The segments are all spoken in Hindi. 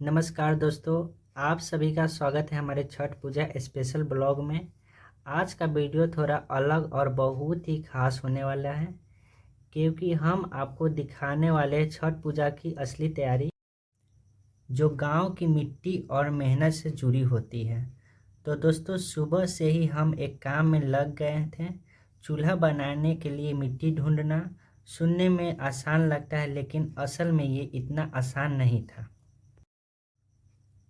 नमस्कार दोस्तों, आप सभी का स्वागत है हमारे छठ पूजा स्पेशल ब्लॉग में। आज का वीडियो थोड़ा अलग और बहुत ही खास होने वाला है, क्योंकि हम आपको दिखाने वाले हैं छठ पूजा की असली तैयारी, जो गांव की मिट्टी और मेहनत से जुड़ी होती है। तो दोस्तों, सुबह से ही हम एक काम में लग गए थे। चूल्हा बनाने के लिए मिट्टी ढूंढना सुनने में आसान लगता है, लेकिन असल में ये इतना आसान नहीं था।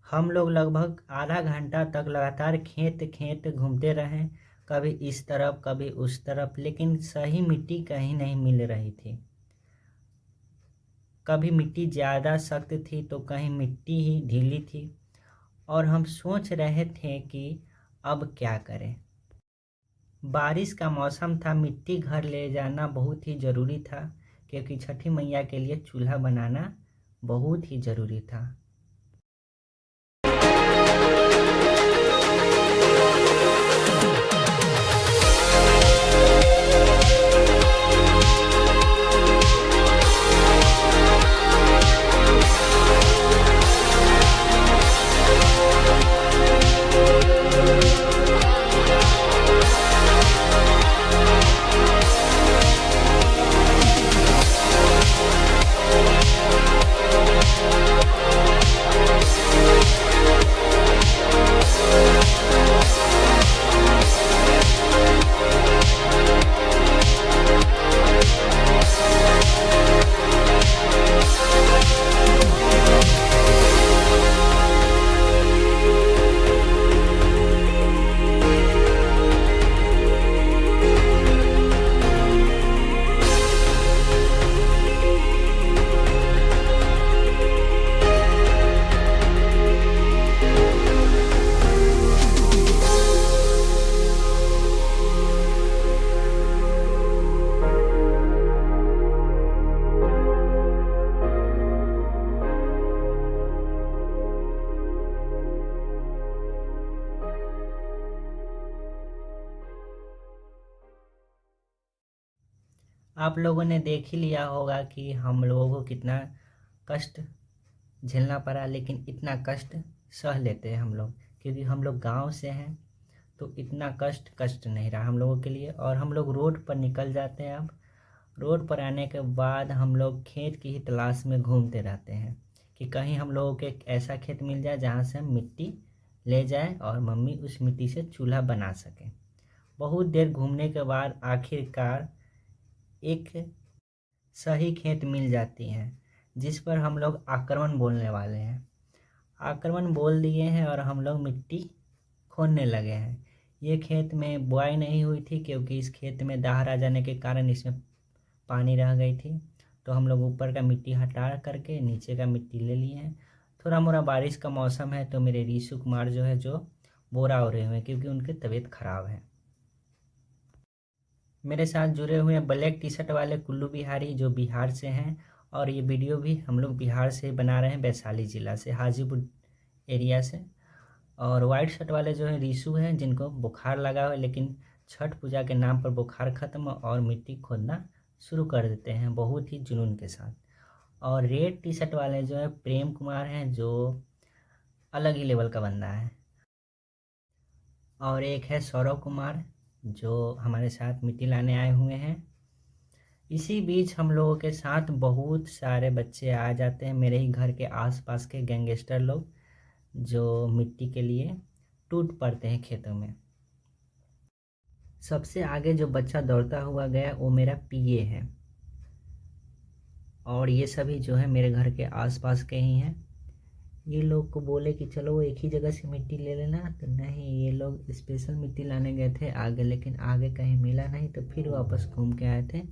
हम लोग लगभग आधा घंटा तक लगातार खेत खेत घूमते रहे, कभी इस तरफ कभी उस तरफ, लेकिन सही मिट्टी कहीं नहीं मिल रही थी। कभी मिट्टी ज़्यादा सख्त थी तो कहीं मिट्टी ही ढीली थी, और हम सोच रहे थे कि अब क्या करें। बारिश का मौसम था, मिट्टी घर ले जाना बहुत ही ज़रूरी था, क्योंकि छठी मैया के लिए चूल्हा बनाना बहुत ही ज़रूरी था। आप लोगों ने देख ही लिया होगा कि हम लोगों को कितना कष्ट झेलना पड़ा, लेकिन इतना कष्ट सह लेते हैं हम लोग, क्योंकि हम लोग गांव से हैं। तो इतना कष्ट नहीं रहा हम लोगों के लिए, और हम लोग रोड पर निकल जाते हैं। अब रोड पर आने के बाद हम लोग खेत की ही तलाश में घूमते रहते हैं कि कहीं हम लोगों को एक ऐसा खेत मिल जाए जहाँ से हम मिट्टी ले जाए और मम्मी उस मिट्टी से चूल्हा बना सकें। बहुत देर घूमने के बाद आखिरकार एक सही खेत मिल जाती है, जिस पर हम लोग आक्रमण बोलने वाले हैं। आक्रमण बोल दिए हैं और हम लोग मिट्टी खोदने लगे हैं। ये खेत में बुआई नहीं हुई थी, क्योंकि इस खेत में दाहर आ जाने के कारण इसमें पानी रह गई थी। तो हम लोग ऊपर का मिट्टी हटा करके नीचे का मिट्टी ले लिए हैं। थोड़ा मोड़ा बारिश का मौसम है, तो मेरे रीशु कुमार जो है जो बोरा ओढ़े हुए हैं, क्योंकि उनकी तबीयत खराब है। मेरे साथ जुड़े हुए हैं ब्लैक टी शर्ट वाले कुल्लू बिहारी, जो बिहार से हैं, और ये वीडियो भी हम लोग बिहार से ही बना रहे हैं, वैशाली ज़िला से, हाजीपुर एरिया से। और वाइट शर्ट वाले जो हैं रीशु हैं, जिनको बुखार लगा हुआ है, लेकिन छठ पूजा के नाम पर बुखार ख़त्म और मिट्टी खोदना शुरू कर देते हैं बहुत ही जुनून के साथ। और रेड टी शर्ट वाले जो है प्रेम कुमार हैं, जो अलग ही लेवल का बंदा है। और एक है सौरव कुमार, जो हमारे साथ मिट्टी लाने आए हुए हैं। इसी बीच हम लोगों के साथ बहुत सारे बच्चे आ जाते हैं, मेरे ही घर के आसपास के गैंगस्टर लोग, जो मिट्टी के लिए टूट पड़ते हैं खेतों में। सबसे आगे जो बच्चा दौड़ता हुआ गया वो मेरा पीए है, और ये सभी जो है मेरे घर के आसपास के ही हैं। ये लोग को बोले कि चलो वो एक ही जगह से मिट्टी ले लेना, तो नहीं, ये लोग स्पेशल मिट्टी लाने गए थे आगे, लेकिन आगे कहीं मिला नहीं, तो फिर वापस घूम के आए थे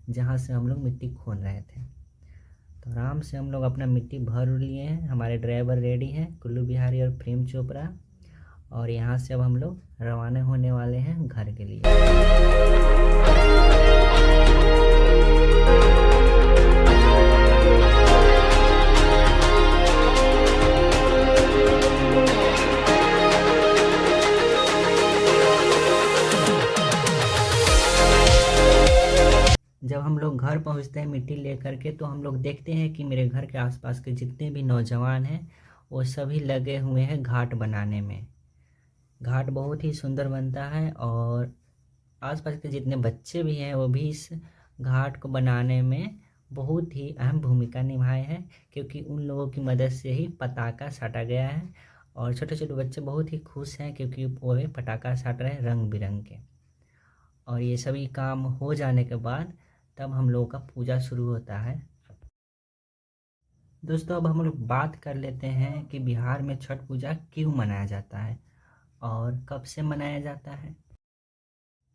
जहाँ से हम लोग मिट्टी खोद रहे थे। तो आराम से हम लोग अपना मिट्टी भर लिए हैं। हमारे ड्राइवर रेडी हैं, कुल्लू बिहारी और प्रेम चोपड़ा। और यहाँ से अब हम लोग रवाना होने वाले हैं घर के लिए। जब हम लोग घर पहुंचते हैं मिट्टी लेकर के, तो हम लोग देखते हैं कि मेरे घर के आसपास के जितने भी नौजवान हैं वो सभी लगे हुए हैं घाट बनाने में। घाट बहुत ही सुंदर बनता है और आसपास के जितने बच्चे भी हैं वो भी इस घाट को बनाने में बहुत ही अहम भूमिका निभाए हैं, क्योंकि उन लोगों की मदद से ही पताका साटा गया है। और छोटे छोटे बच्चे बहुत ही खुश हैं क्योंकि वो भी पटाखा साट रहे हैं रंग बिरंग के। और ये सभी काम हो जाने के बाद तब हम लोगों का पूजा शुरू होता है। दोस्तों, अब हम लोग बात कर लेते हैं कि बिहार में छठ पूजा क्यों मनाया जाता है और कब से मनाया जाता है।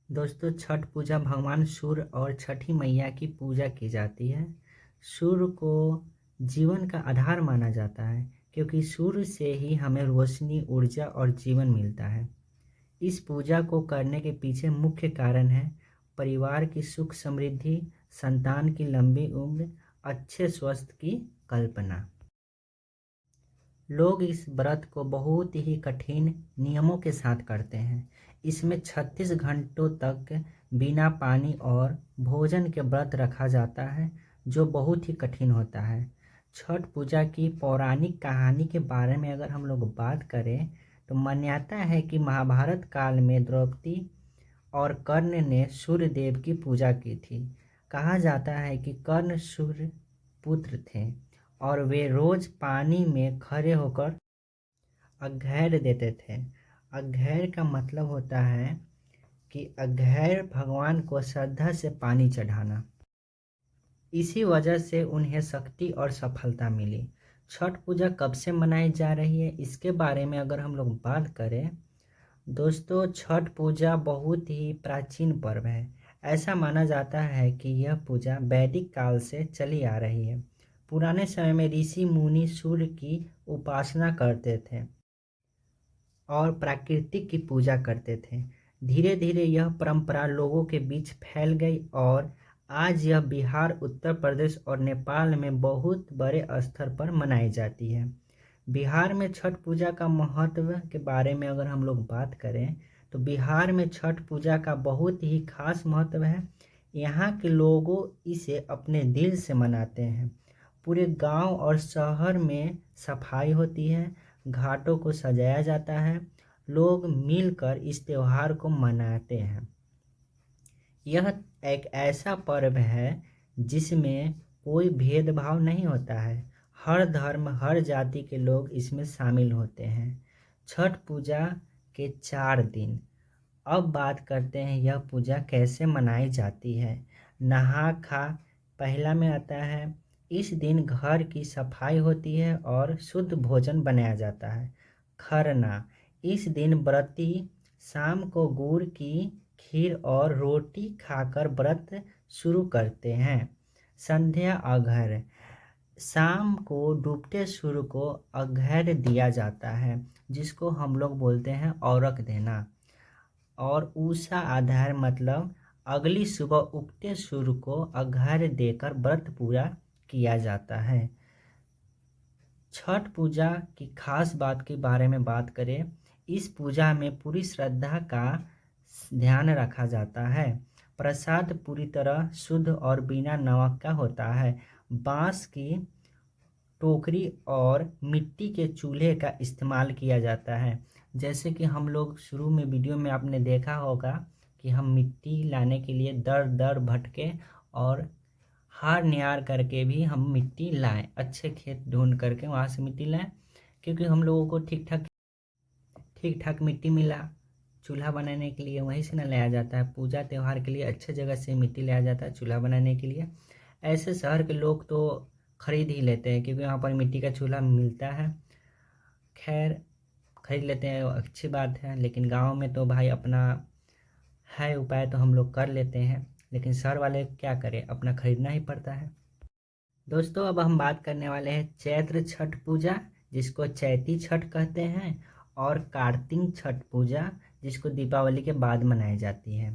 दोस्तों, छठ पूजा भगवान सूर्य और छठी मैया की पूजा की जाती है। सूर्य को जीवन का आधार माना जाता है, क्योंकि सूर्य से ही हमें रोशनी, ऊर्जा और जीवन मिलता है। इस पूजा को करने के पीछे मुख्य कारण है परिवार की सुख समृद्धि, संतान की लंबी उम्र, अच्छे स्वास्थ्य की कल्पना। लोग इस व्रत को बहुत ही कठिन नियमों के साथ करते हैं। इसमें 36 घंटों तक बिना पानी और भोजन के व्रत रखा जाता है, जो बहुत ही कठिन होता है। छठ पूजा की पौराणिक कहानी के बारे में अगर हम लोग बात करें तो मान्यता है कि महाभारत काल में द्रौपदी और कर्ण ने सूर्य देव की पूजा की थी। कहा जाता है कि कर्ण सूर्य पुत्र थे और वे रोज पानी में खड़े होकर अर्घ्य देते थे। अर्घ्य का मतलब होता है कि अर्घ्य भगवान को श्रद्धा से पानी चढ़ाना। इसी वजह से उन्हें शक्ति और सफलता मिली। छठ पूजा कब से मनाई जा रही है, इसके बारे में अगर हम लोग बात करें दोस्तों, छठ पूजा बहुत ही प्राचीन पर्व है। ऐसा माना जाता है कि यह पूजा वैदिक काल से चली आ रही है। पुराने समय में ऋषि मुनि सूर्य की उपासना करते थे और प्रकृति की पूजा करते थे। धीरे धीरे यह परंपरा लोगों के बीच फैल गई और आज यह बिहार, उत्तर प्रदेश और नेपाल में बहुत बड़े स्तर पर मनाई जाती है। बिहार में छठ पूजा का महत्व के बारे में अगर हम लोग बात करें तो बिहार में छठ पूजा का बहुत ही खास महत्व है। यहाँ के लोगों इसे अपने दिल से मनाते हैं। पूरे गांव और शहर में सफाई होती है, घाटों को सजाया जाता है, लोग मिलकर इस त्योहार को मनाते हैं। यह एक ऐसा पर्व है जिसमें कोई भेदभाव नहीं होता है। हर धर्म, हर जाति के लोग इसमें शामिल होते हैं। छठ पूजा के 4 दिन। अब बात करते हैं यह पूजा कैसे मनाई जाती है। नहा खा पहला में आता है। इस दिन घर की सफाई होती है और शुद्ध भोजन बनाया जाता है। खरना। इस दिन व्रती शाम को गुड़ की खीर और रोटी खाकर व्रत शुरू करते हैं। संध्या अर्घ्य। शाम को डूबते सूर्य को अर्घ्य दिया जाता है, जिसको हम लोग बोलते हैं औरक देना। और उषा आधार मतलब अगली सुबह उगते सूर्य को अर्घ्य देकर व्रत पूरा किया जाता है। छठ पूजा की खास बात के बारे में बात करें, इस पूजा में पूरी श्रद्धा का ध्यान रखा जाता है। प्रसाद पूरी तरह शुद्ध और बिना नमक का होता है। बांस की टोकरी और मिट्टी के चूल्हे का इस्तेमाल किया जाता है। जैसे कि हम लोग शुरू में वीडियो में आपने देखा होगा कि हम मिट्टी लाने के लिए दर दर भटके और हार निहार करके भी हम मिट्टी लाएं, अच्छे खेत ढूंढ करके वहाँ से मिट्टी लाएं, क्योंकि हम लोगों को ठीक ठाक मिट्टी मिला चूल्हा बनाने के लिए, वहीं से ना लाया जाता है। पूजा त्यौहार के लिए अच्छे जगह से मिट्टी लाया जाता है चूल्हा बनाने के लिए। ऐसे शहर के लोग तो खरीद ही लेते हैं, क्योंकि वहाँ पर मिट्टी का चूल्हा मिलता है। खैर, खरीद लेते हैं, अच्छी बात है। लेकिन गांव में तो भाई अपना है उपाय तो हम लोग कर लेते हैं, लेकिन शहर वाले क्या करें, अपना खरीदना ही पड़ता है। दोस्तों, अब हम बात करने वाले हैं चैत्र छठ पूजा, जिसको चैती छठ कहते हैं, और कार्तिक छठ पूजा, जिसको दीपावली के बाद मनाई जाती है।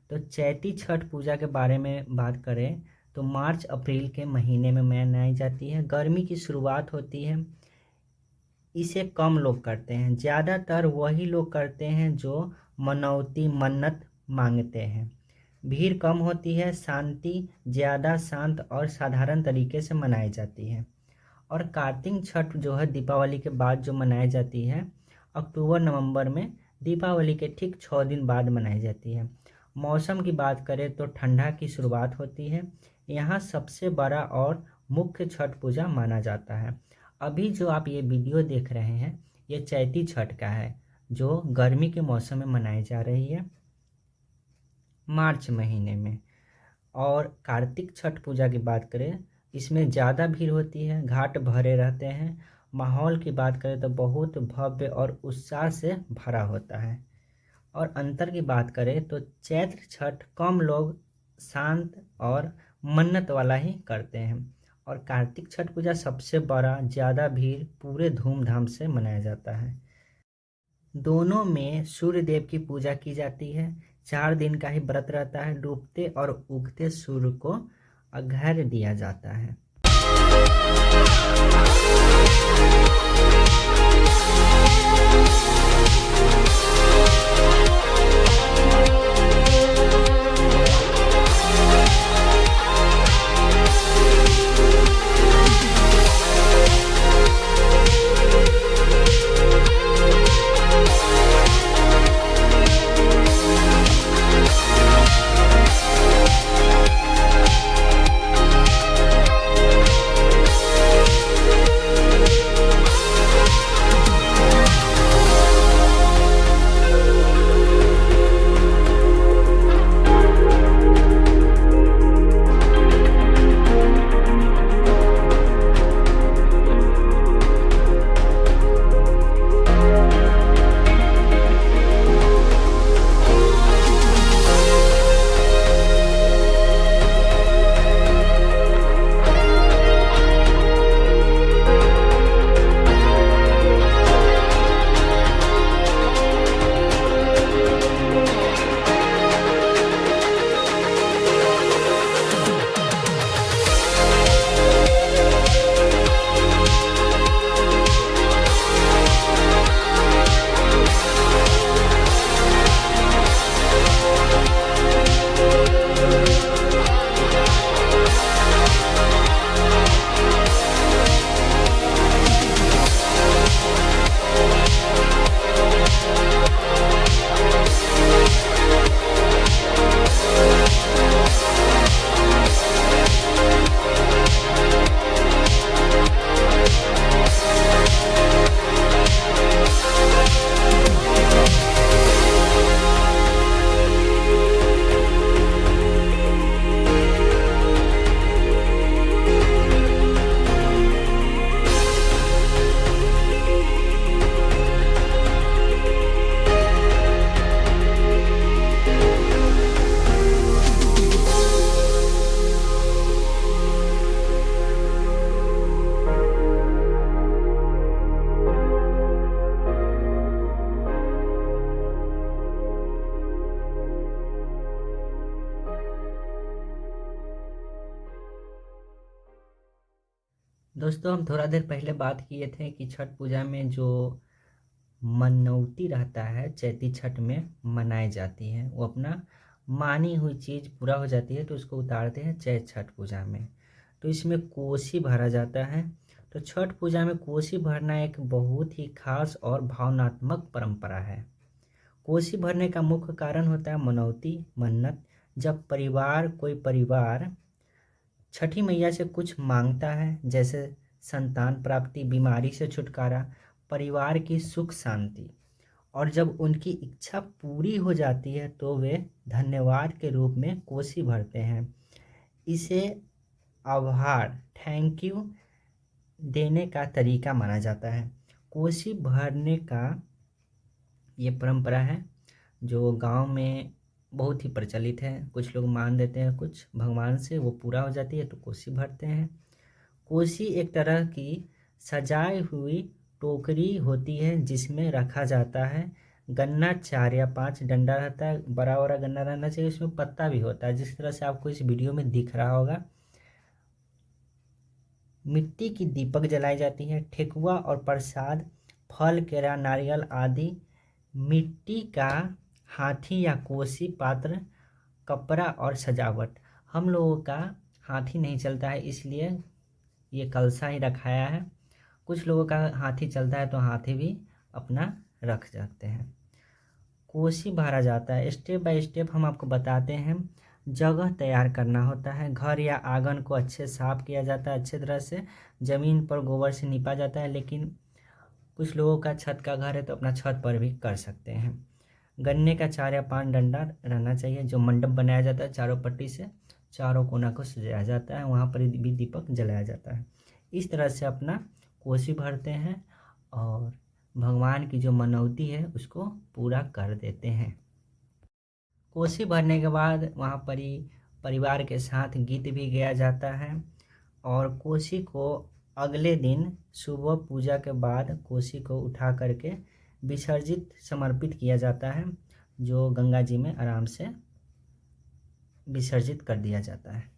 तो चैती छठ पूजा के बारे में बात करें तो मार्च अप्रैल के महीने में मनाई जाती है। गर्मी की शुरुआत होती है। इसे कम लोग करते हैं, ज़्यादातर वही लोग करते हैं जो मनौती मन्नत मांगते हैं। भीड़ कम होती है, शांति ज़्यादा शांत और साधारण तरीके से मनाई जाती है। और कार्तिक छठ जो है दीपावली के बाद जो मनाई जाती है, अक्टूबर नवंबर में दीपावली के ठीक 6 दिन बाद मनाई जाती है। मौसम की बात करें तो ठंडा की शुरुआत होती है। यहाँ सबसे बड़ा और मुख्य छठ पूजा माना जाता है। अभी जो आप ये वीडियो देख रहे हैं ये चैती छठ का है, जो गर्मी के मौसम में मनाई जा रही है मार्च महीने में। और कार्तिक छठ पूजा की बात करें, इसमें ज़्यादा भीड़ होती है, घाट भरे रहते हैं। माहौल की बात करें तो बहुत भव्य और उत्साह से भरा होता है। और अंतर की बात करें तो चैत्र छठ कम लोग शांत और मन्नत वाला ही करते हैं, और कार्तिक छठ पूजा सबसे बड़ा, ज़्यादा भीड़, पूरे धूमधाम से मनाया जाता है। दोनों में सूर्य देव की पूजा की जाती है। 4 दिन का ही व्रत रहता है। डूबते और उगते सूर्य को अर्घ्य दिया जाता है। दोस्तों, हम थोड़ा देर पहले बात किए थे कि छठ पूजा में जो मनौती रहता है चैती छठ में मनाई जाती है, वो अपना मानी हुई चीज़ पूरा हो जाती है तो उसको उतारते हैं चैत छठ पूजा में। तो इसमें कोसी भरा जाता है। तो छठ पूजा में कोसी भरना एक बहुत ही खास और भावनात्मक परंपरा है। कोसी भरने का मुख्य कारण होता है मनौती, मन्नत। जब कोई परिवार छठी मैया से कुछ मांगता है, जैसे संतान प्राप्ति, बीमारी से छुटकारा, परिवार की सुख शांति, और जब उनकी इच्छा पूरी हो जाती है तो वे धन्यवाद के रूप में कोसी भरते हैं। इसे आभार, थैंक यू देने का तरीका माना जाता है। कोसी भरने का ये परंपरा है जो गांव में बहुत ही प्रचलित है। कुछ लोग मान देते हैं, कुछ भगवान से वो पूरा हो जाती है तो कोसी भरते हैं। कोसी एक तरह की सजाई हुई टोकरी होती है जिसमें रखा जाता है गन्ना। 4 या 5 डंडा रहता है, बड़ा बड़ा गन्ना रहना चाहिए, उसमें पत्ता भी होता है जिस तरह से आपको इस वीडियो में दिख रहा होगा। मिट्टी की दीपक जलाई जाती है। ठेकुआ और प्रसाद, फल, केरा, नारियल आदि। मिट्टी का हाथी या कोसी पात्र, कपड़ा और सजावट। हम लोगों का हाथी नहीं चलता है, इसलिए ये कलशा ही रखाया है। कुछ लोगों का हाथी चलता है तो हाथी भी अपना रख सकते हैं। कोसी भरा जाता है, स्टेप बाय स्टेप हम आपको बताते हैं। जगह तैयार करना होता है, घर या आंगन को अच्छे साफ किया जाता है, अच्छे तरह से ज़मीन पर गोबर से निपा जाता है। लेकिन कुछ लोगों का छत का घर है तो अपना छत पर भी कर सकते हैं। गन्ने का 4 या 5 डंडा रहना चाहिए। जो मंडप बनाया जाता है चारों पट्टी से, चारों कोना को सजाया जाता है, वहाँ पर भी दीपक जलाया जाता है। इस तरह से अपना कोसी भरते हैं और भगवान की जो मनौती है उसको पूरा कर देते हैं। कोसी भरने के बाद वहाँ पर ही परिवार के साथ गीत भी गाया जाता है। और कोसी को अगले दिन सुबह पूजा के बाद कोसी को उठा करके विसर्जित समर्पित किया जाता है, जो गंगा जी में आराम से विसर्जित कर दिया जाता है।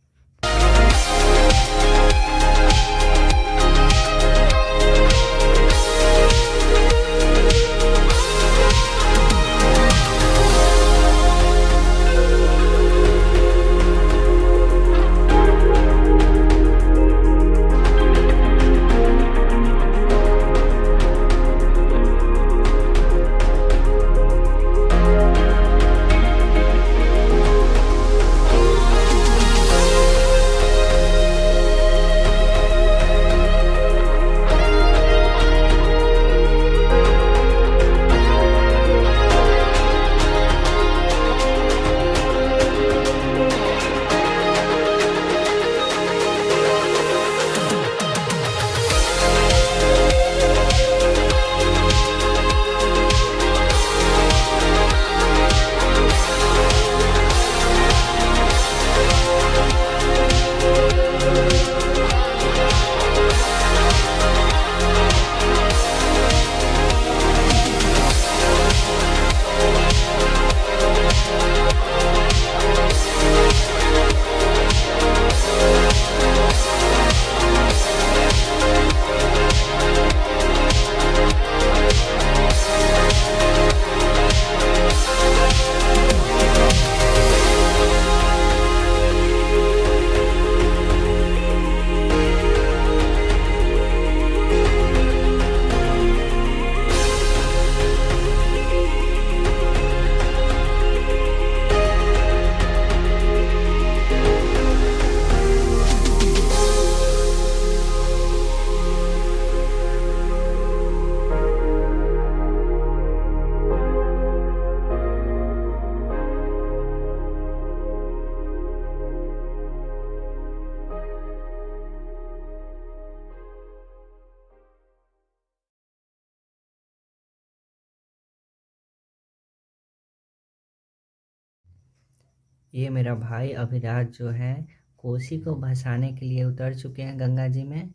ये मेरा भाई अभिराज जो है कोसी को भसाने के लिए उतर चुके हैं गंगा जी में।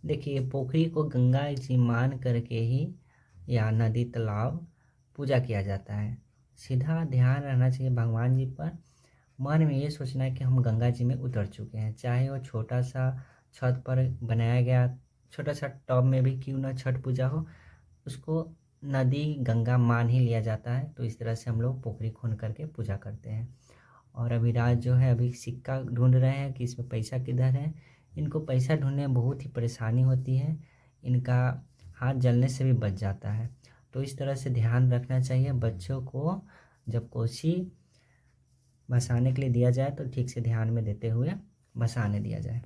देखिए, पोखरी को गंगा जी मान करके ही या नदी तालाब पूजा किया जाता है। सीधा ध्यान रहना चाहिए भगवान जी पर। मन में ये सोचना है कि हम गंगा जी में उतर चुके हैं, चाहे वो छोटा सा छत पर बनाया गया छोटा सा टब में भी क्यों ना छठ पूजा हो, उसको नदी गंगा मान ही लिया जाता है। तो इस तरह से हम लोग पोखरी खोन करके पूजा करते हैं। और अभिराज जो है अभी सिक्का ढूंढ रहे हैं कि इसमें पैसा किधर है। इनको पैसा ढूंढने में बहुत ही परेशानी होती है, इनका हाथ जलने से भी बच जाता है। तो इस तरह से ध्यान रखना चाहिए बच्चों को। जब कोसी भसाने के लिए दिया जाए तो ठीक से ध्यान में देते हुए भसाने दिया जाए।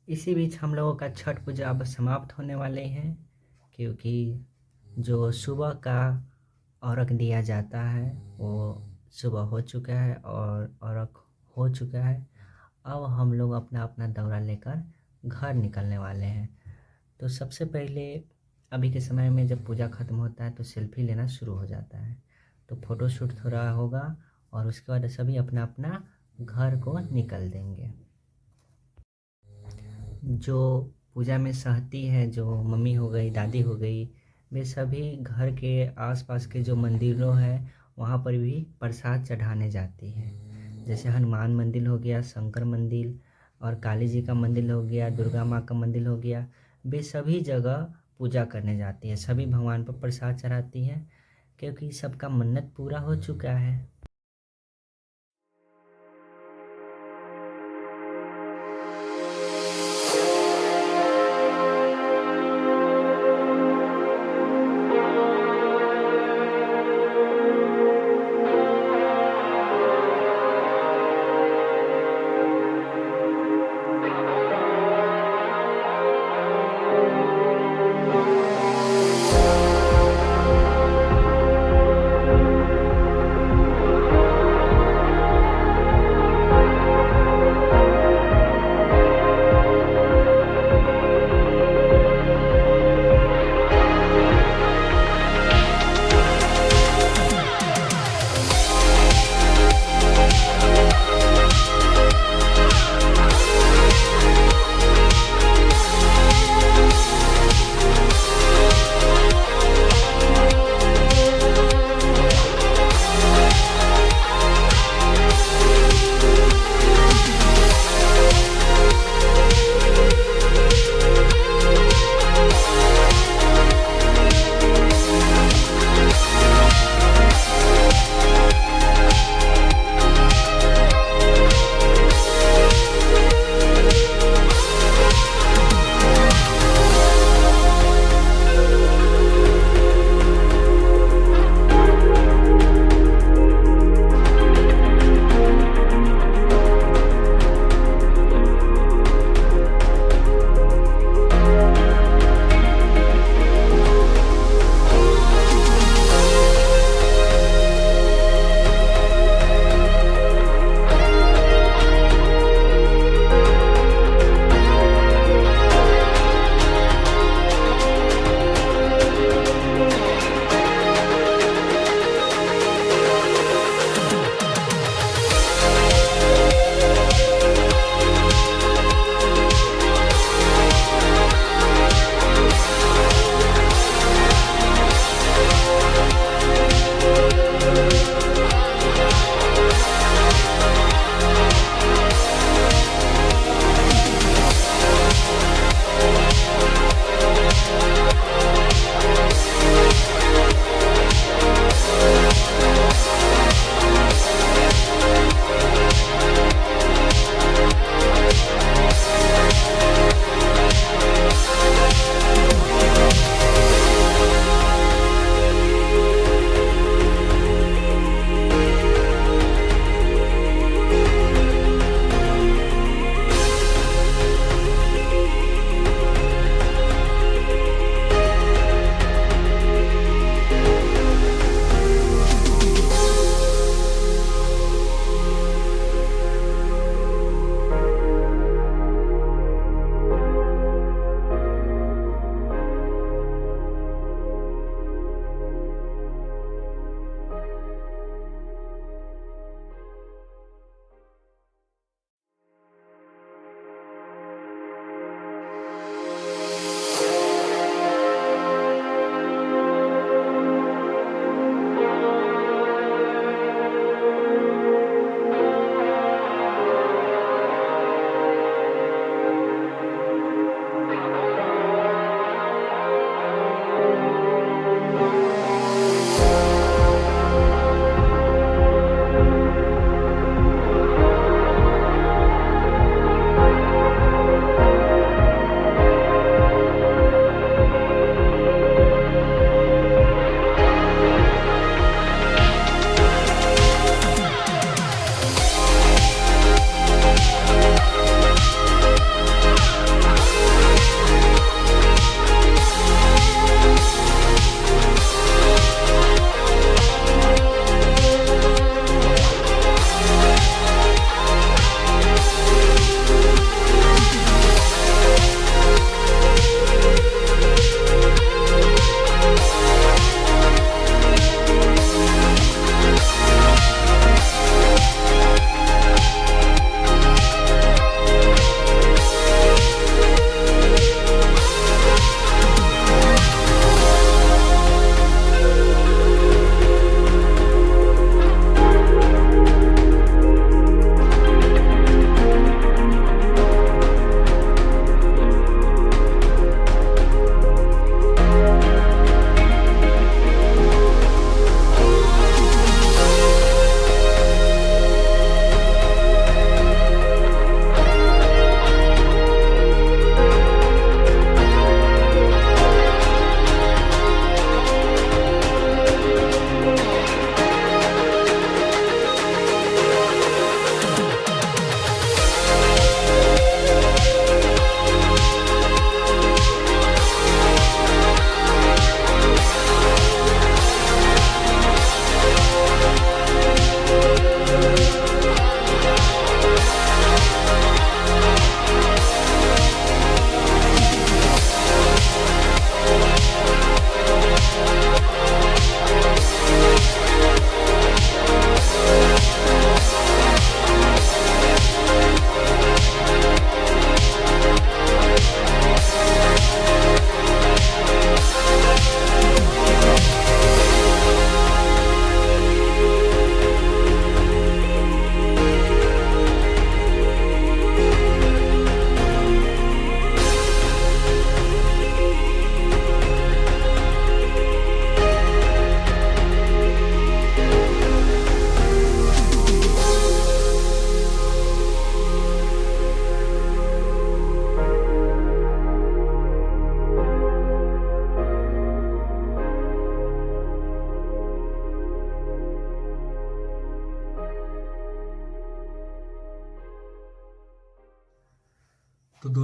इसी बीच हम लोगों का छठ पूजा अब समाप्त होने वाले हैं, क्योंकि जो सुबह का अर्घ दिया जाता है वो सुबह हो चुका है और अर्घ हो चुका है। अब हम लोग अपना अपना दौरा लेकर घर निकलने वाले हैं। तो सबसे पहले अभी के समय में जब पूजा ख़त्म होता है तो सेल्फी लेना शुरू हो जाता है, तो फ़ोटोशूट थोड़ा होगा और उसके बाद सभी अपना अपना घर को निकल देंगे। जो पूजा में सहती है, जो मम्मी हो गई, दादी हो गई, वे सभी घर के आसपास के जो मंदिरों हैं वहाँ पर भी प्रसाद चढ़ाने जाती हैं। जैसे हनुमान मंदिर हो गया, शंकर मंदिर और काली जी का मंदिर हो गया, दुर्गा माँ का मंदिर हो गया, वे सभी जगह पूजा करने जाती है, सभी भगवान पर प्रसाद चढ़ाती हैं, क्योंकि सबका मन्नत पूरा हो चुका है।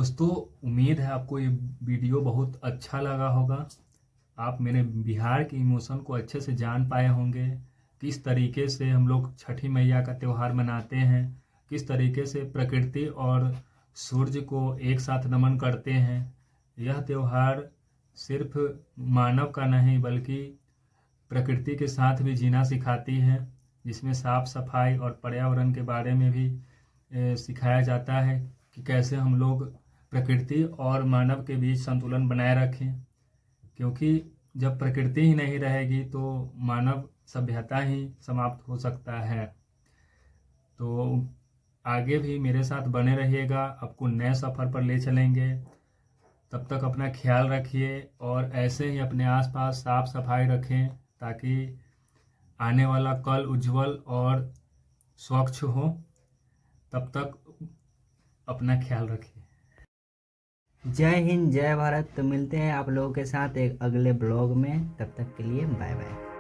दोस्तों, उम्मीद है आपको ये वीडियो बहुत अच्छा लगा होगा। आप मेरे बिहार के इमोशन को अच्छे से जान पाए होंगे, किस तरीके से हम लोग छठी मैया का त्यौहार मनाते हैं, किस तरीके से प्रकृति और सूर्य को एक साथ नमन करते हैं। यह त्यौहार सिर्फ मानव का नहीं बल्कि प्रकृति के साथ भी जीना सिखाती है, जिसमें साफ सफाई और पर्यावरण के बारे में भी सिखाया जाता है कि कैसे हम लोग प्रकृति और मानव के बीच संतुलन बनाए रखें। क्योंकि जब प्रकृति ही नहीं रहेगी तो मानव सभ्यता ही समाप्त हो सकता है। तो आगे भी मेरे साथ बने रहिएगा, आपको नए सफ़र पर ले चलेंगे। तब तक अपना ख्याल रखिए और ऐसे ही अपने आसपास साफ सफाई रखें ताकि आने वाला कल उज्जवल और स्वच्छ हो। तब तक अपना ख्याल रखिए। जय हिंद, जय भारत। तो मिलते हैं आप लोगों के साथ एक अगले ब्लॉग में, तब तक के लिए बाय बाय।